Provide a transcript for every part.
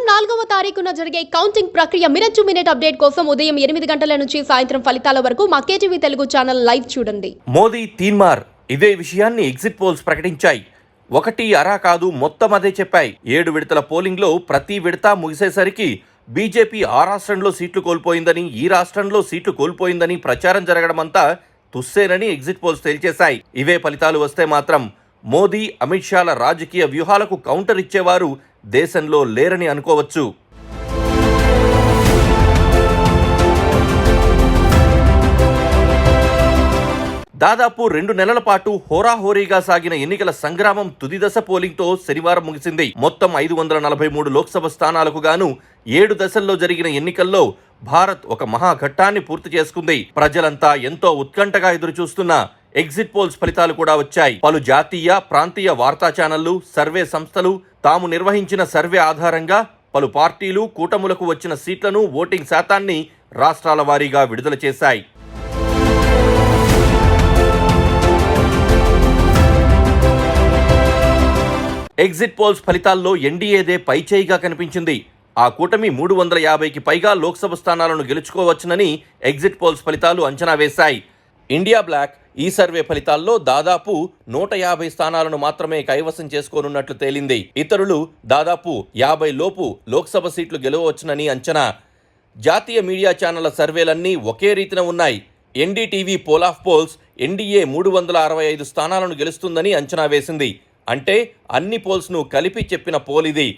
June 4వ తారీఖున జరిగే కౌంటింగ్ ప్రక్రియ మినిట్ టు మినిట్ అప్డేట్ కోసం ఉదయం 8 గంటల నుంచి సాయంత్రం ఫలితాల వరకు మా కేటీవీ తెలుగు ఛానల్ లైవ్ చూడండి. మోదీ తీన్మార్ ఇదే విషయాన్ని ఎగ్జిట్ పోల్స్ ప్రకటించాయి. ఒకటి అరా కాదు, మొత్తం అదే చెప్పాయి. 7 విడతల పోలింగ్లో ప్రతి విడత ముగిసేసరికి బీజేపీ ఆ రాష్ట్రంలో సీట్లు కోల్పోయిందని, ఈ రాష్ట్రంలో సీట్లు కోల్పోయిందని ప్రచారం జరగడమంతా తుస్సేనని ఎగ్జిట్ పోల్స్ తేల్చేశాయి. ఇవే ఫలితాలు వస్తే మాత్రం మోదీ, అమిత్ షాల రాజకీయ వ్యూహాలకు కౌంటర్ ఇచ్చేవారు దేశంలో లేరని అనుకోవచ్చు. దాదాపు 2 నెలల పాటు హోరాహోరీగా సాగిన ఎన్నికల సంగ్రామం తుదిదశ పోలింగ్తో శనివారం ముగిసింది. మొత్తం 543 లోక్సభ స్థానాలకు గాను 7 దశల్లో జరిగిన ఎన్నికల్లో భారత్ ఒక మహాఘట్టాన్ని పూర్తి చేసుకుంది. ప్రజలంతా ఎంతో ఉత్కంఠగా ఎదురుచూస్తున్న ఎగ్జిట్ పోల్స్ ఫలితాలు కూడా వచ్చాయి. పలు జాతీయ, ప్రాంతీయ వార్తా ఛానళ్లు, సర్వే సంస్థలు తాము నిర్వహించిన సర్వే ఆధారంగా పలు పార్టీలు, కూటములకు వచ్చిన సీట్లను, ఓటింగ్ శాతాన్ని రాష్ట్రాల వారీగా విడుదల చేశాయి. ఎగ్జిట్ పోల్స్ ఫలితాల్లో ఎన్డీఏదే పైచేయిగా కనిపించింది. ఆ కూటమి 350కి పైగా లోక్సభ స్థానాలను గెలుచుకోవచ్చునని ఎగ్జిట్ పోల్స్ ఫలితాలు అంచనా వేశాయి. ఇండియా బ్లాక్ ఈ సర్వే ఫలితాల్లో దాదాపు 150 స్థానాలను మాత్రమే కైవసం చేసుకోనున్నట్లు తేలింది. ఇతరులు దాదాపు 50 లోపు లోక్సభ సీట్లు గెలవవచ్చునని అంచనా. జాతీయ మీడియా ఛానళ్ల సర్వేలన్నీ ఒకే రీతిన ఉన్నాయి. NDTV poll of polls NDA 365 స్థానాలను గెలుస్తుందని అంచనా వేసింది. అంటే అన్ని పోల్స్ను కలిపి చెప్పిన పోల్ ఇది.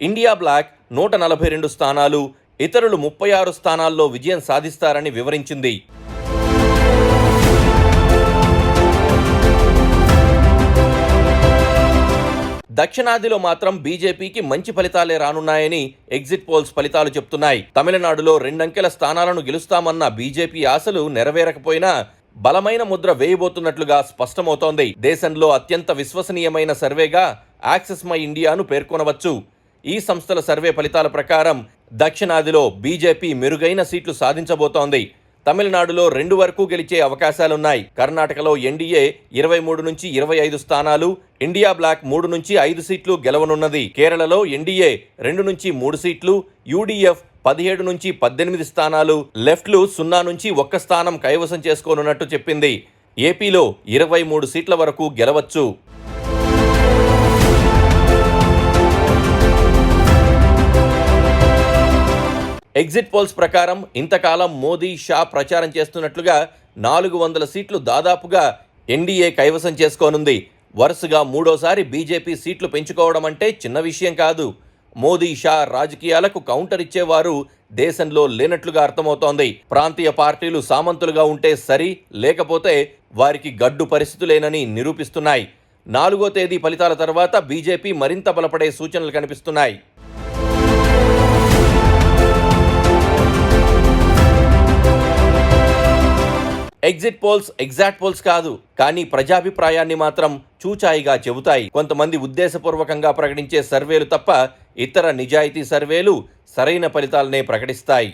ఇండియా బ్లాక్ 142 స్థానాలు, ఇతరులు 36 స్థానాల్లో విజయం సాధిస్తారని వివరించింది. దక్షిణాదిలో మాత్రం బీజేపీకి మంచి ఫలితాలే రానున్నాయని ఎగ్జిట్ పోల్స్ ఫలితాలు చెప్తున్నాయి. తమిళనాడులో 2 అంకెల స్థానాలను గెలుస్తామన్న బీజేపీ ఆశలు నెరవేరకపోయినా బలమైన ముద్ర వేయబోతున్నట్లుగా స్పష్టమవుతోంది. దేశంలో అత్యంత విశ్వసనీయమైన సర్వేగా యాక్సెస్ మై ఇండియాను పేర్కొనవచ్చు. ఈ సంస్థల సర్వే ఫలితాల ప్రకారం దక్షిణాదిలో బీజేపీ మెరుగైన సీట్లు సాధించబోతోంది. తమిళనాడులో 2 వరకు గెలిచే అవకాశాలున్నాయి. కర్ణాటకలో ఎన్డీఏ 23 నుంచి 25 స్థానాలు, ఇండియా బ్లాక్ 3 నుంచి 5 సీట్లు గెలవనున్నది. కేరళలో ఎన్డీఏ 2 నుంచి 3 సీట్లు, యూడీఎఫ్ 17 నుంచి 18 స్థానాలు, లెఫ్ట్లు 0 నుంచి 1 స్థానం కైవసం చేసుకోనున్నట్టు చెప్పింది. ఏపీలో 23 సీట్ల వరకు గెలవచ్చు. ఎగ్జిట్ పోల్స్ ప్రకారం ఇంతకాలం మోదీ, షా ప్రచారం చేస్తున్నట్లుగా 400 సీట్లు దాదాపుగా ఎన్డీఏ కైవసం చేసుకోనుంది. వరుసగా 3వసారి బీజేపీ సీట్లు పెంచుకోవడం అంటే చిన్న విషయం కాదు. మోదీ, షా రాజకీయాలకు కౌంటర్ ఇచ్చేవారు దేశంలో లేనట్లుగా అర్థమవుతోంది. ప్రాంతీయ పార్టీలు సామంతులుగా ఉంటే సరి, లేకపోతే వారికి గడ్డు పరిస్థితులేనని నిరూపిస్తున్నాయి. 4వ తేదీ ఫలితాల తర్వాత బీజేపీ మరింత బలపడే సూచనలు కనిపిస్తున్నాయి. ఎగ్జిట్ పోల్స్ ఎగ్జాక్ట్ పోల్స్ కాదు, కానీ ప్రజాభిప్రాయాన్ని మాత్రం చూచాయిగా చెబుతాయి. కొంతమంది ఉద్దేశపూర్వకంగా ప్రకటించే సర్వేలు తప్ప ఇతర నిజాయితీ సర్వేలు సరైన ఫలితాలనే ప్రకటిస్తాయి.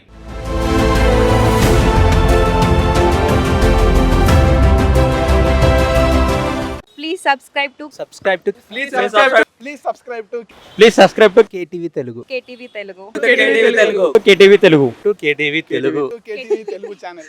Please subscribe to KTV Telugu. KTV Telugu channel.